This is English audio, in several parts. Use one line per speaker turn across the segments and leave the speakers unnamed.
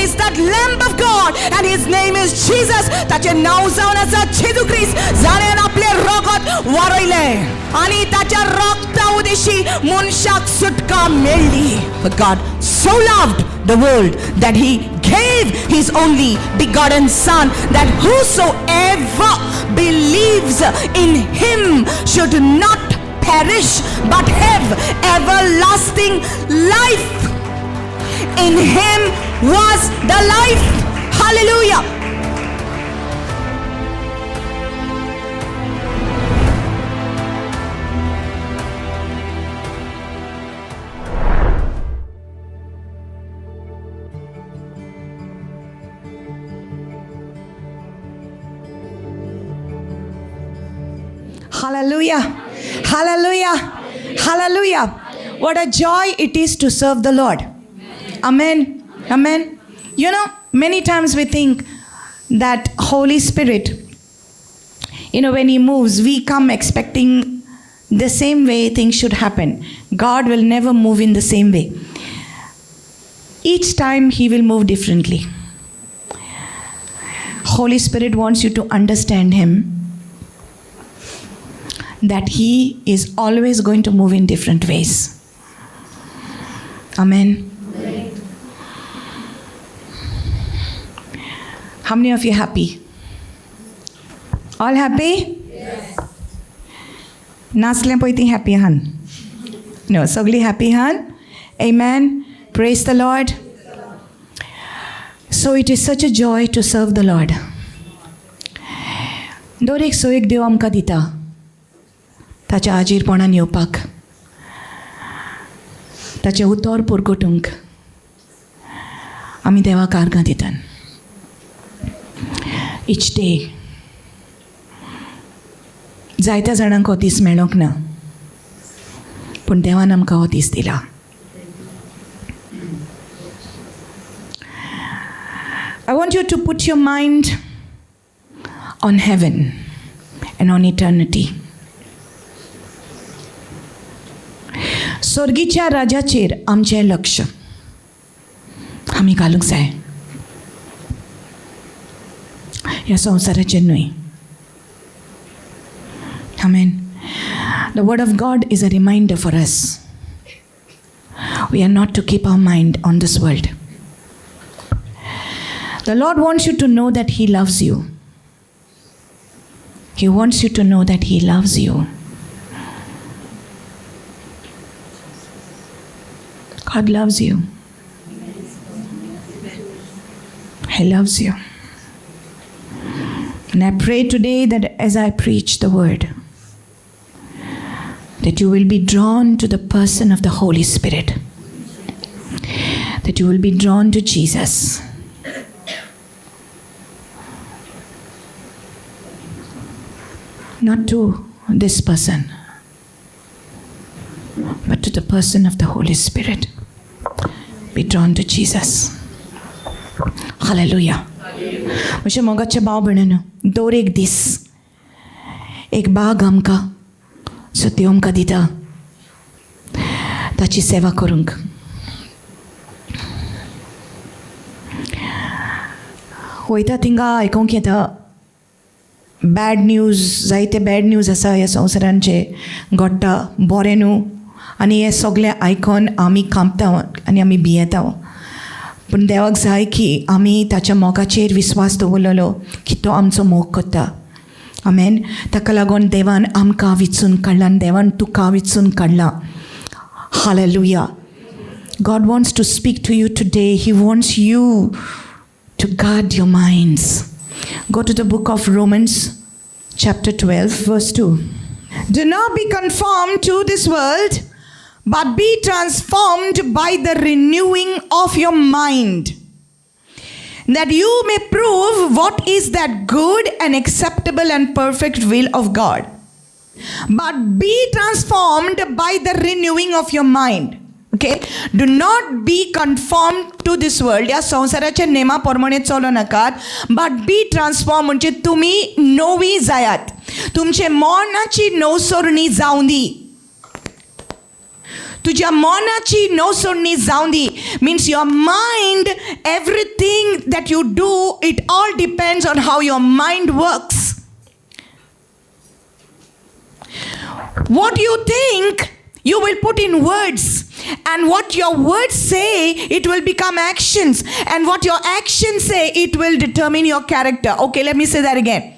is that Lamb of God, and his name is Jesus. ताचे नाव जावन आसा जेजू ख्रिस्त, जाणें आपले रगत वारयले आनी ताच्या रगता उदेशी मनशाक सुटका मेळ्ळी. For God so loved the world that he gave his only begotten Son, that whosoever believes in him should not perish but have everlasting life. In him was the life. Hallelujah. Hallelujah. Hallelujah. Hallelujah. What a joy it is to serve the Lord. Amen. Amen. You know, many times we think that Holy Spirit, when he moves, we come expecting the same way things should happen. God will never move in the same way. Each time he will move differently. Holy Spirit wants you to understand him, that he is always going to move in different ways. Amen. How many of you happy? All happy?
Yes.
Nasle poiti happy han? No, sogli happy han? Amen. Praise the Lord. So it is such a joy to serve the Lord. Dorek soek dev amka dita. ताच्या आजीरपणान येवपाक, ताचे उतर पुरगोटूंक आमी देवाक आर्गां दितात. Etch day जायत्या जाणांक हो दीस मेळोंक ना, पूण देवान आमकां हो दीस दिला. I want you to put your mind on heaven and on eternity. स्वर्गीच्या राजाचेर आमचें लक्ष आमी घालूंक जाय, ह्या संवसाराचेर न्हय. Amen. The word of God is a reminder for us. We are not to keep our mind on this world. The Lord wants you to know that he loves you. He wants you to know that he loves you. God loves you. He loves you. And I pray today that as I preach the word, that you will be drawn to the person of the Holy Spirit, that you will be drawn to Jesus. Not to this person, but to the person of the Holy Spirit. Be drawn to Jesus. Hallelujah. म्हज्या मोगाचे भाव भयणीनो, दर एक दीस एक बाग आमकां देव आमकां दिता ताची सेवा करूंक. वयता थिंगा आयकूंक येता बॅड न्यूज, जायते बॅड न्यूज आसा ह्या संवसारांचे घडटा, बरें न्हू. आनी हें सगळें आयकून आमी कांपता आनी आमी भियेता. पूण देवाक जाय की आमी ताच्या मोगाचेर विस्वास दवरलेलो की तो आमचो मोग करता. आमेन. ताका लागून देवान आमकां विचून काडला आनी देवान तुका विचून काडला. Hallelujah. God wants to speak to you today. He wants you to guard your minds. Go to the book of Romans, chapter 12, verse 2. Do not be conformed to this world, but be transformed by the renewing of your mind, that you may prove what is that good and acceptable and perfect will of God. But be transformed by the renewing of your mind. Okay? Do not be conformed to this world. या संसाराच्या नेमा प्रमाणे चलो नाकात. But be transformed म्हणजे तुम्ही नवी जायात. तुमचे मनाची नवसरणी जावं दी. तुझ्या मनाची नवसोडणी जाऊन दी. Means your mind, everything that you do, it all depends on how your mind works. What you think, you will put in words. And what your words say, it will become actions. And what your actions say, it will determine your character. Okay, let me say that again.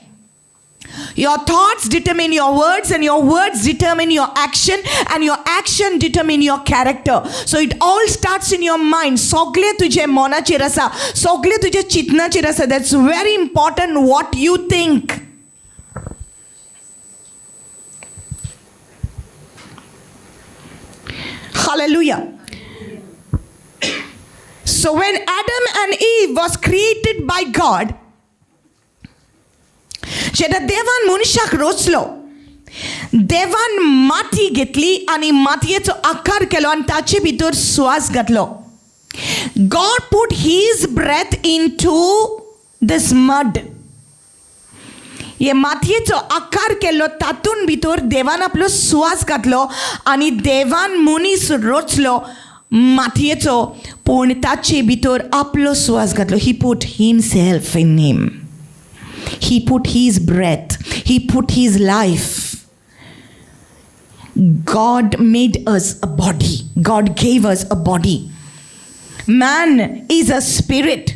Your thoughts determine your words, and your words determine your action, and your action determine your character. So it all starts in your mind. Sogle tuje monache rasa, sogle tuje chitnache rasa. That's very important what you think. Hallelujah. So when Adam and Eve was created by God, जेव्हा देवान मनशाक रचलो, देवान माती घेतली आणि मातयेचो आकार केलो आणि ताचे भितर श्वास घातलो. God put his breath into this mud. हे मातयेचो आकार केलो, तातून भितर देवान आपलो श्वास घातलो आणि देवान मनीस रचलो मातयेचो, पूण ताचे भितर आपलो श्वास घातलो. He put himself in him. He put his breath. He put his life. God made us a body. God gave us a body. Man is a spirit,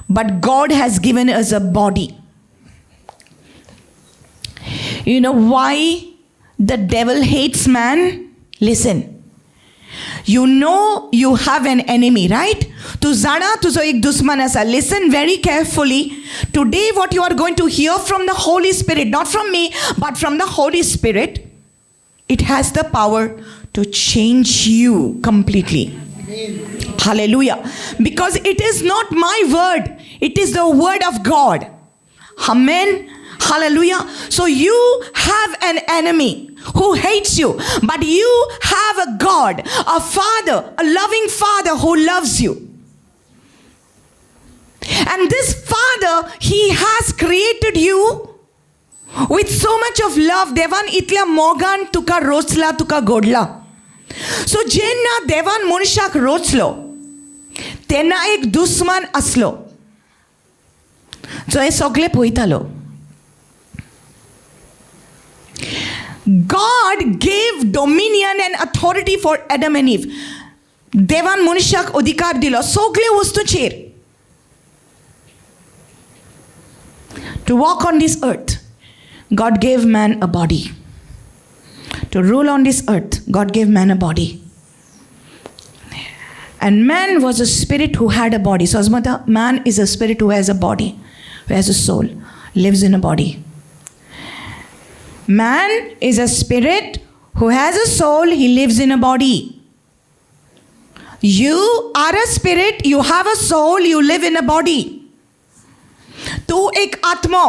but God has given us a body. You know why the devil hates man? Listen. You know you have an enemy, right? Tu zana tuzo ek dusman asa. Listen very carefully. Today what you are going to hear from the Holy Spirit, not from me, but from the Holy Spirit, it has the power to change you completely. Amen. Hallelujah. Because it is not my word, it is the word of God. Amen. Hallelujah. So you have an enemy who hates you, but you have a God, a Father, a loving Father who loves you. And this Father, He has created you with so much of love. Devan itla mogan tuka rochla tuka godla. So jenna devan monshak rochlo, tenna ek dusman aslo. So he sogle poitalo. God gave dominion and authority for Adam and Eve. देवान मनशाक अधिकार दिलो सगळे वस्तूचेर. To walk on this earth, God gave man a body. To rule on this earth, God gave man a body. And man was a spirit who had a body. So man is a spirit who has a body, who has a soul, lives in a body. Man is a spirit who has a soul, he lives in a body. You are a spirit, you have a soul, you live in a body. तू एक आत्मा,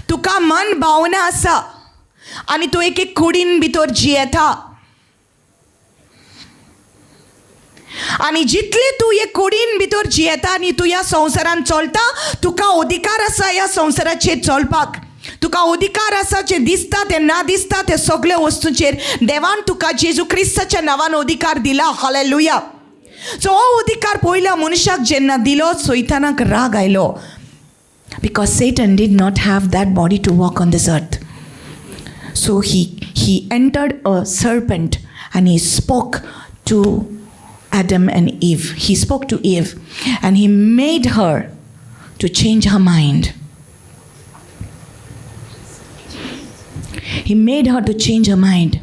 तुका मन भावना आसा आणि तू एक कुडीन भितर जियेता. आणि जितले तू ये कुडीन भितर जियेता आणि तू या संसारान चलता, तुका अधिकार आसा या संसाराचेर चलपाक. तुका अधिकार आसा जे दिसता ते ना दिसता ते सगळे वस्तूंचेर देवान तुका जेजू क्रिस्ताच्या नावान अधिकार दिला. हालेलुया. सो हो अधिकार पयल्या मनशाक जेन्ना दिलो, सैतानाक राग आयलो. Because Satan did not have that body to walk on this earth. So he entered a serpent and he spoke to Adam and Eve. He spoke to Eve and he made her to change her mind. He made her to change her mind.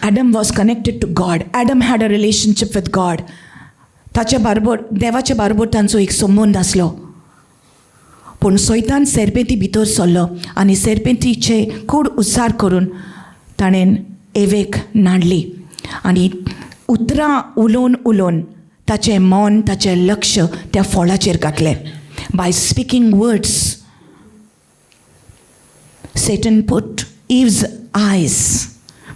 Adam was connected to God. Adam had a relationship with God. ताच्या बरोबर देवाच्या बरोबर तांचो एक संबंध आसलो. पूण सैतान सेर्पेती भितर सरलो आनी सेर्पेतीचे कूड उसार करून ताणें एवेक नाडली आनी उतरां उलोवन उलोवन ताचें मन ताचें लक्ष त्या फळाचेर घातलें. By speaking words Satan put Eve's eyes,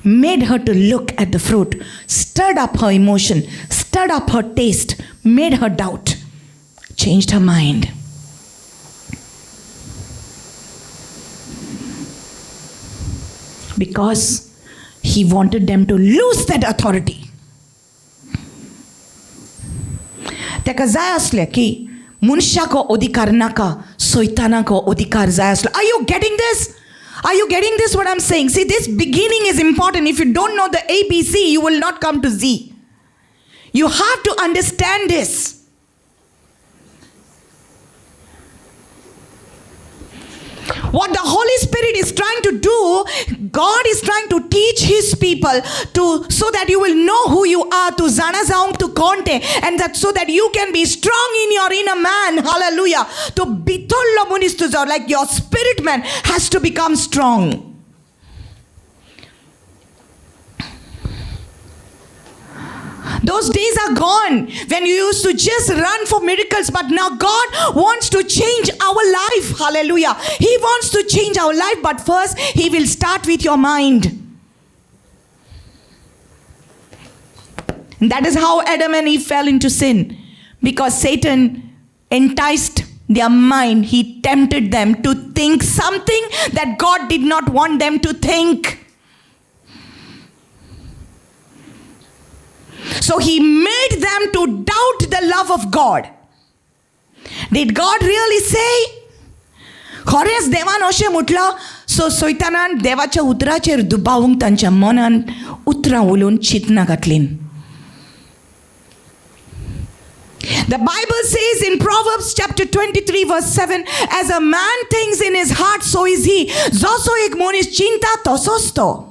made her to look at the fruit, stirred up her emotion, stirred up her taste, made her doubt, changed her mind. Because He wanted them to lose that authority. तेका जाय आसले की मनशाको अधिकार नाका, सैतानाको अधिकार जाय आसलो. Are you getting this? Are you getting this what I'm saying? See, this beginning is important. If you don't know the ABC, you will not come to Z. You have to understand this. What the Holy Spirit is trying to do, God is trying to teach His people so that you will know who you are, to zana zaung to konte, and that so that you can be strong in your inner man. Hallelujah. To bitollo munistuzo, like your spirit man has to become strong. Those days are gone when you used to just run for miracles, but now God wants to change our life. Hallelujah. He wants to change our life, but first He will start with your mind. That is how Adam and Eve fell into sin, because Satan enticed their mind. He tempted them to think something that God did not want them to think. So he made them to doubt the love of God. Did God really say? खरेंच देवान अशें म्हटलं. सो सैतानान देवाच्या उतराचेर दुबावूंक तांच्या मनान उतरां उलोवन चिंतना घातलीं. The Bible says in Proverbs chapter 23 verse 7, as a man thinks in his heart, so is he. जसो एक मनीस चिंता तसोच तो.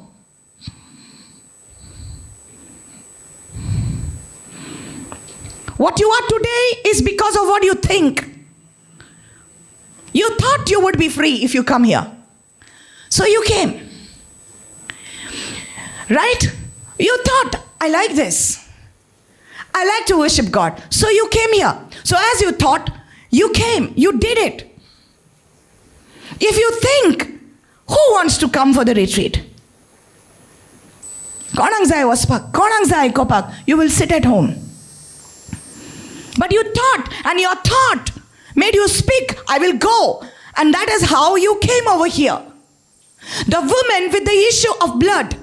What you are today is because of what you think. You thought you would be free if you come here. So you came. Right? You thought, I like this. I like to worship God. So you came here. So as you thought, you came. You did it. If you think, who wants to come for the retreat? Konang zai waspak, konang zai kopak. You will sit at home. But you thought, and your thought made you speak, I will go. And that is how you came over here. The woman with the issue of blood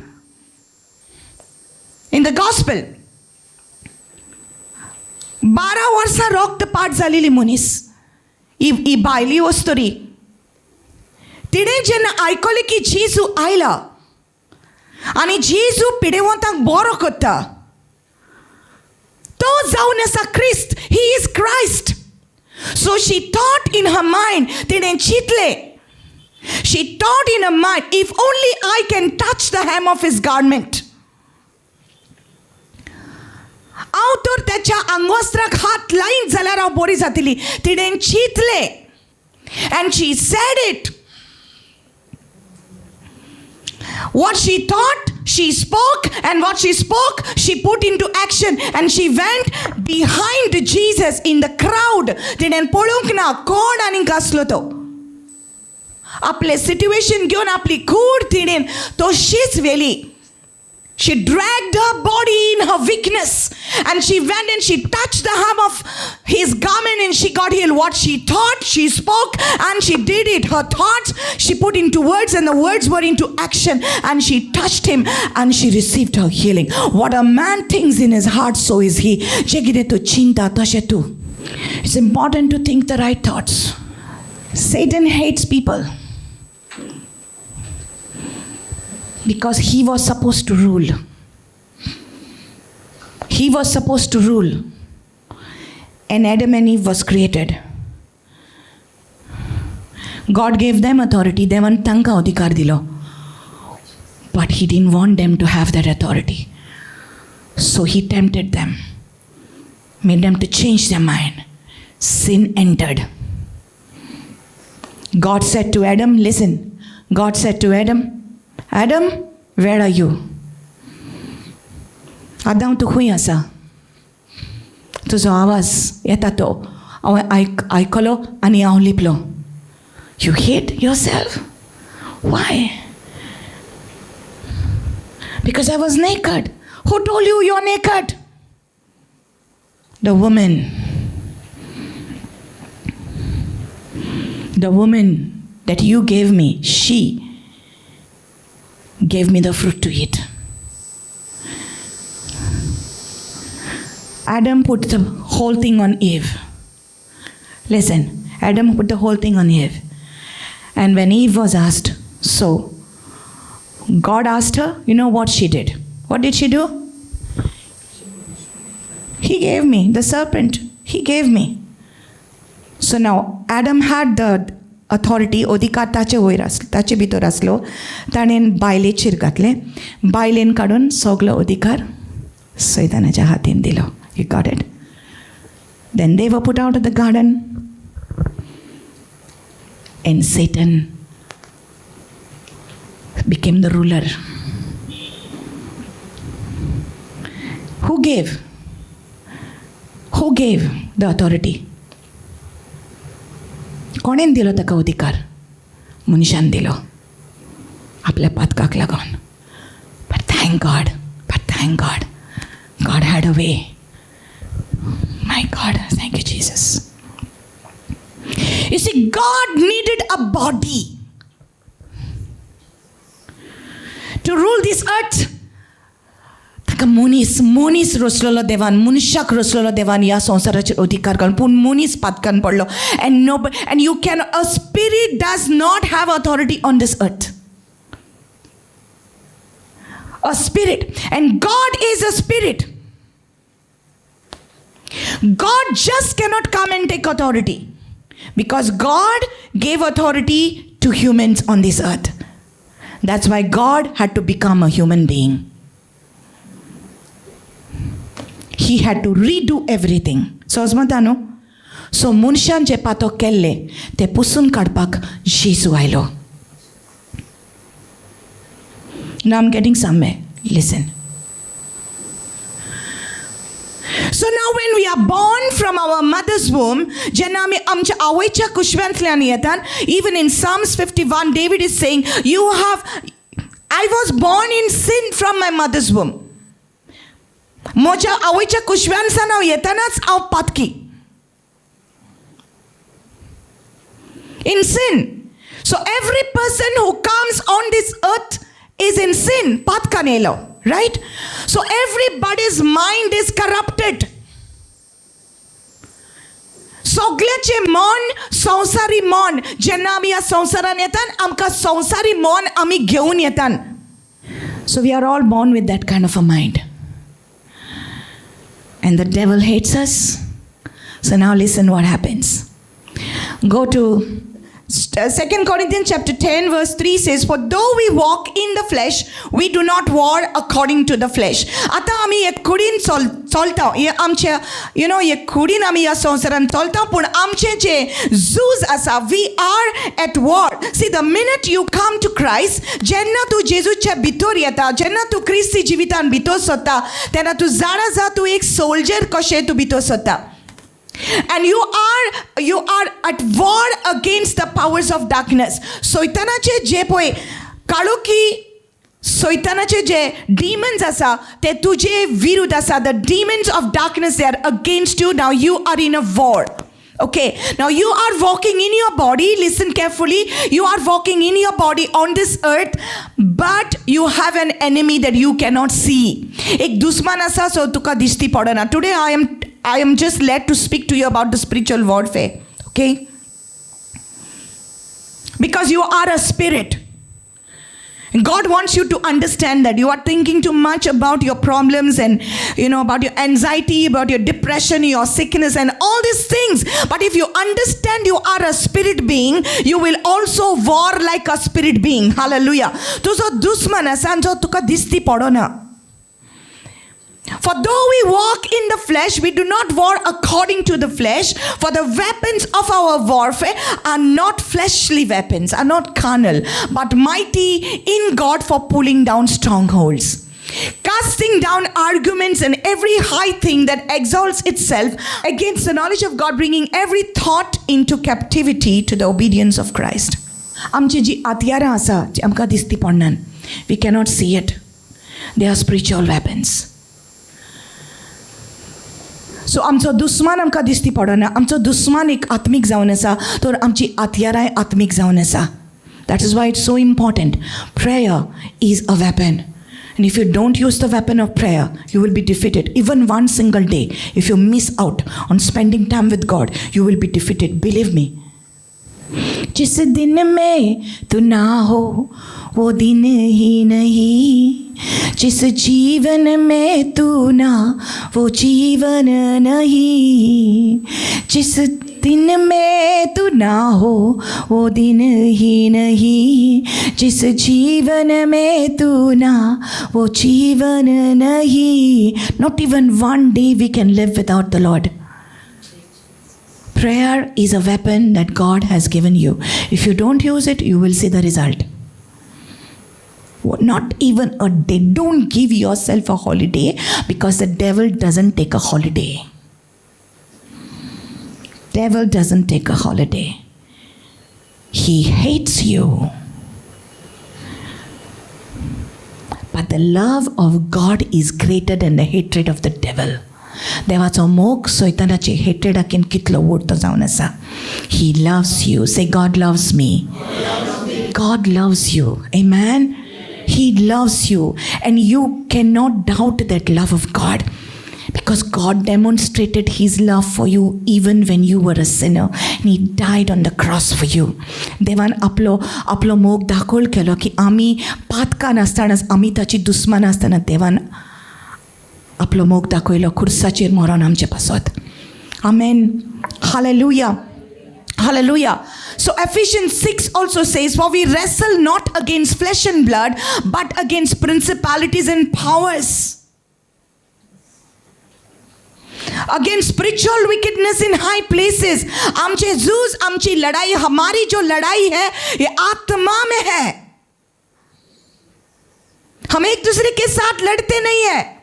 in the gospel. 12 वर्षा रक्तपात जालेली मनीस. ही बायली वस्तरी. तिणें जेन्ना आयकलें की जेजू आयला आनी जेजू पिडेवंतांक बरो करता, तो जावन आसा क्रिस्त. He is Christ. So she thought in her mind, तिणें चिंतलें. She thought in her mind, if only I can touch the hem of his garment. हांव तर त्याच्या आंगवस्त्राक हात लायन जाल्यार हांव बरी जातली. तिणें चिंतलें. And she said it. What she thought, she spoke, and what she spoke, she put into action, and she went behind Jesus in the crowd. तिणें पळोवंक ना कोण आनीक आसलो तो. आपले सिट्युएशन घेवन आपली कूड तिणें तशीच व्हेली. She dragged her body in her weakness, and she went and she touched the hem of his garment and she got healed. What she thought, she spoke, and she did it. Her thoughts, she put into words, and the words were into action, and she touched him and she received her healing. What a man thinks in his heart, so is he. It's important to think the right thoughts. Satan hates people because he was supposed to rule. He was supposed to rule. And Adam and Eve was created. God gave them authority. Devan tanka adhikar dilo. But he didn't want them to have that authority. So he tempted them. Made them to change their mind. Sin entered. God said to Adam, listen. God said to Adam, Adam, where are you? Adam, tu khunय आसा. तुजो आवाज येता तो. हांवें आयकलो आनी हांव लिपलो. You hate yourself. Why? Because I was naked. Who told you you're naked? The woman. The woman that you gave me, she gave me the fruit to eat. Adam put the whole thing on Eve. Listen, Adam put the whole thing on Eve. And when Eve was asked, so God asked her, you know what she did? What did she do? He gave me, the serpent, he gave me. So now Adam had the authority, अधिकार ताचे भितर आसलो. ताणें बायलेचेर घातलें. बायलेन काडून सगलो अधिकार सैतानाच्या हातीन दिलो. You got it? Then they were put out of the garden. And Satan became the ruler. Who gave? Who gave the authority? कोणेन दिलो ताका अधिकार? मनशान दिलो आपल्या पातकाक लागून. But thank God, God had a way. My God, thank you, Jesus. You see, God needed a body to rule this earth. ताका मनीस रचलेलो देवान, मनशाक रचलेलो देवान ह्या संवसाराचेर अधिकार घालून. पूण मनीस पातकान पडलो. And you can, a spirit does not have authority on this earth. A spirit. And God is a spirit. God just cannot come and take authority. Because God gave authority to humans on this earth. That's why God had to become a human being. He had to redo everything. So समजतानो? So मनशान जे पातक केल्ले ते पुसून काडपाक जेजू आयलो. Now I'm getting somewhere. Listen. So now when we are born from our mother's womb, जेन्ना आमी आमच्या आवयच्या कुशव्यांतल्यान येतात, even in Psalms 51, David is saying, I was born in sin from my mother's womb. म्हज्या आवयच्या कुशव्यांसान हांव येतानाच हांव पातकी. In sin. So every person who comes on this earth is in sin. Patkan yelo, right? So everybody's mind is corrupted. सगळ्याचे मन संवसारी मन. जेन्ना आमी ह्या संवसारान येतात आमकां संवसारी मन आमी घेवन येतात. So we are all born with that kind of a mind. And the devil hates us. So now listen what happens. Go to 2 Corinthians chapter 10 verse 3 says, for though we walk in the flesh, we do not war according to the flesh. आता आमी एक कुडीन चलता. हे आमचे हे कुडीन आमी ह्या संवसारान चलता. पूण आमचे जे झूज आसा, we are at war. See, the minute you come to Christ, जेन्ना तूं जेजूच्या भितर येता, जेन्ना तूं क्रिस्ती जिवितान भितर सरता, तेन्ना तूं जाणा जा तूं एक सोल्जर कशें तूं भितर सरता. And you are at war against the powers of darkness. सैतानाचे जे पळय काळोखी सैतानाचे जे demons आसा ते तुजे विरुद्ध आसा. The demons of darkness, they are against you. Now you are in a war. Okay, now you are walking in your body. Listen carefully. You are walking in your body on this earth, but you have an enemy that you cannot see. एक दुश्मन आसा सो तुका दिसती पडना. Today I am just led to speak to you about the spiritual warfare. Okay, because you are a spirit. God wants you to understand that you are thinking too much about your problems and about your anxiety, about your depression, your sickness and all these things. But if you understand you are a spirit being, you will also war like a spirit being. Hallelujah. Tuzo dusman asanjo tuka disti podona. For though we walk in the flesh, we do not war according to the flesh. For the weapons of our warfare are not fleshly weapons, are not carnal, but mighty in God for pulling down strongholds, casting down arguments and every high thing that exalts itself against the knowledge of God, bringing every thought into captivity to the obedience of Christ. आमची जी आतयारां आसा जी आमकां दिसती पडनान, we cannot see it. They are spiritual weapons. सो आमचो दुस्मान आमकां दिसती पडना. आमचो दुस्मान एक आत्मीक जावन आसा, तर आमची आतयारांय आत्मीक जावन आसा. That is why it's so important. Prayer is a weapon. And if you don't use the weapon of prayer, you will be defeated. Even one single day, if you miss out on spending time with God, you will be defeated. Believe me. जिस दिन में तू ना हो वो दिन ही नहीं, जिस जीवन में तू ना वो जीवन नहीं, जिस दिन में तू ना हो वो दिन ही नहीं, जिस जीवन में तू ना वो जीवन नहीं. Not even one day we can live without the Lord. Prayer is a weapon that God has given you. If you don't use it, you will see the result. Not even a day. Don't give yourself a holiday, because the devil doesn't take a holiday. Devil doesn't take a holiday. He hates you. But the love of God is greater than the hatred of the devil. देवाचो मोग सैतानाचे हेट्रेडाकीन कितलो उडतो जावन आसा. He loves you. Say, God loves me. God loves you. Amen. He loves you. And you cannot doubt that love of God, because God demonstrated His love for you even when you were a sinner. And He died on the cross for you. देवान आपलो मोग दाखोल केलो की आमी पातका नासतानाच आमी ताची दुस्मान आसतना देवान आपलो मोग दाखयलो खुर्साचेर मरण आमचे पासत. Amen. Hallelujah. Hallelujah. So Ephesians 6 also says, for we wrestle not against flesh and blood, but against principalities and powers, against spiritual wickedness in high places. आमचे जूझ, आमची लड़ाई, हमारी जो लड़ाई है ये आत्मा में है. हम एक दूसरे के साथ लड़ते नहीं है.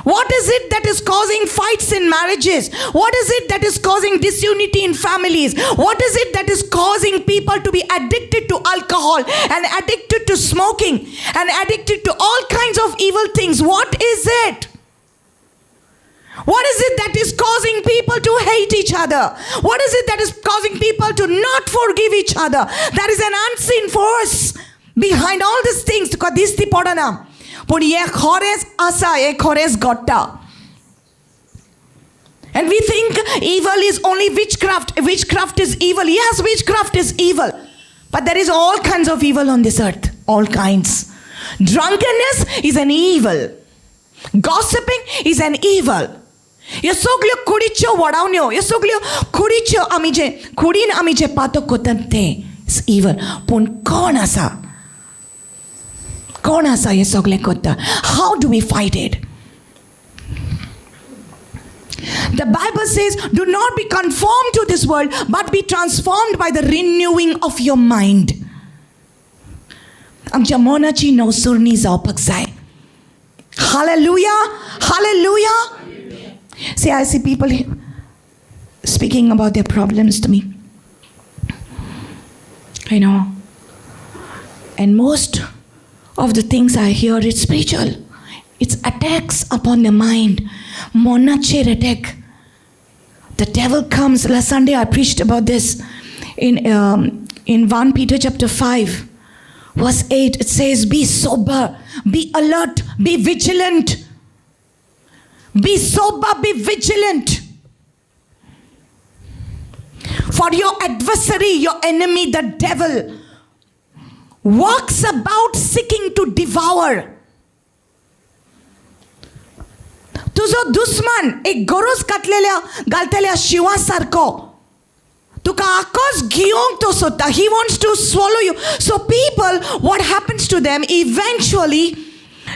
What is it that is causing fights in marriages? What is it that is causing disunity in families? What is it that is causing people to be addicted to alcohol and addicted to smoking and addicted to all kinds of evil things? What is it? What is it that is causing people to hate each other? What is it that is causing people to not forgive each other? That is an unseen force behind all these things. पण ये खरेच आसा, ये खरेच घडटा. And we think evil is only witchcraft. Witchcraft is evil. Yes, witchcraft is evil. But there is all kinds of evil on this earth. All kinds. Drunkenness is an evil. Gossiping is an evil. हे सगल्यो कुडीच्यो वडावण्यो, हे सगल्यो कुडीच्यो आमी जे कुडीन आमी जे पातक कोतात ते is evil. पण कोण आसा? कोण आसा हे सगळें करता? How do we fight it? The Bible says, do not be conformed to this world, but be transformed by the renewing of your mind. आमच्या मनाची नवसुरणी जावपाक जाय. Hallelujah! Hallelujah! See, I see people speaking about their problems to me. I know. And most of the things I hear, it's spiritual. It's attacks upon the mind. Monacher attack. The devil comes. Last Sunday I preached about this in 1 Peter chapter 5, verse 8. It says, be sober, be alert, be vigilant. Be sober, be vigilant. For your adversary, your enemy, the devil, walks about seeking to devour. तुझो दुश्मन एक गरज घालतल्या शिवासारको तुका आकोस घेवंक तो सोदता. He wants to swallow you. So people, what happens to them eventually,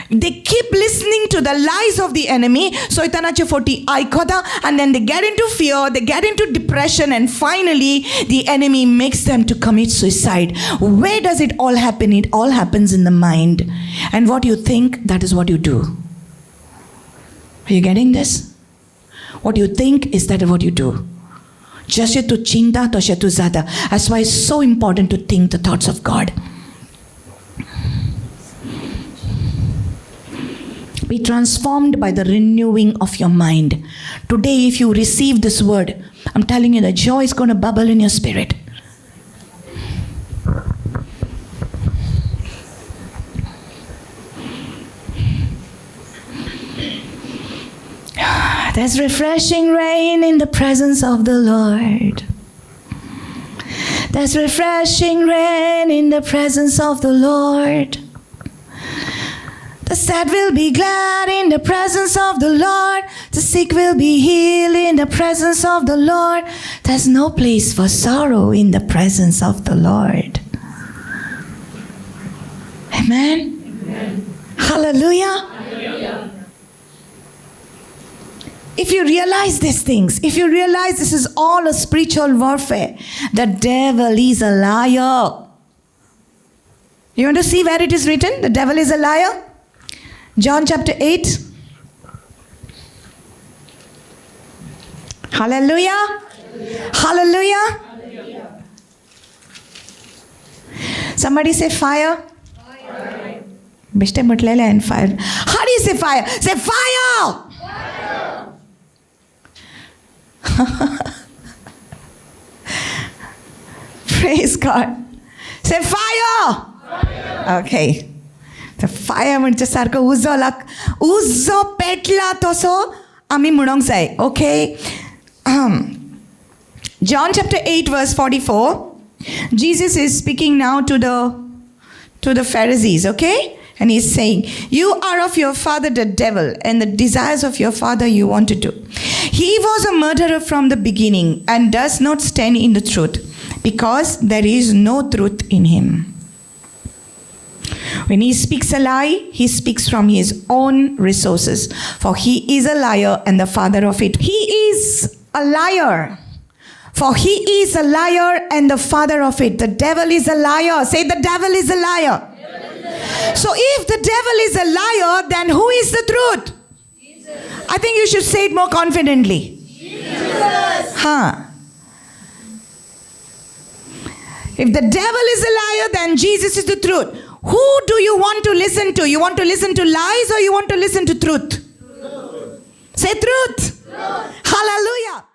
they keep listening to the lies of the enemy. Soitanache foti aikota, and then they get into fear, they get into depression, and finally the enemy makes them to commit suicide. Where does it all happen? It all happens in the mind. And what you think, that is what you do. Are you getting this? What you think is that what you do. Jashe tu chinta, toshe tu zada. That's why it's so important to think the thoughts of God. Be transformed by the renewing of your mind. Today, if you receive this word, I'm telling you, the joy is going to bubble in your spirit. There's refreshing rain in the presence of the Lord. There's refreshing rain in the presence of the Lord. The sad will be glad in the presence of the Lord. The sick will be healed in the presence of the Lord. There's no place for sorrow in the presence of the Lord. Amen? Amen. Hallelujah. Hallelujah. If you realize these things, if you realize this is all a spiritual warfare, the devil is a liar. You want to see where it is written? The devil is a liar? John chapter 8. Hallelujah. Hallelujah. Hallelujah. Somebody say fire. Fire. Bishte mutlele and fire. How do you say fire? Say fire. Praise God. Say fire. Fire. Okay. The fire म्हणजे सारखं उजो पेटला तसो आम्ही म्हणूंक जाय. Okay. John chapter 8 verse 44. Jesus is speaking now to the Pharisees, okay? And he's saying, you are of your father the devil, and the desires of your father you want to do. He was a murderer from the beginning and does not stand in the truth, because there is no truth in him. When he speaks a lie, he speaks from his own resources, for he is a liar and the father of it. He is a liar, for he is a liar and the father of it. The devil is a liar. Say, the devil is a liar. So if the devil is a liar, then who is the truth? Jesus. I think you should say it more confidently. Jesus. If the devil is a liar, then Jesus is the truth. Who do you want to listen to? You want to listen to lies or you want to listen to truth? Truth. Say truth. Truth. Hallelujah.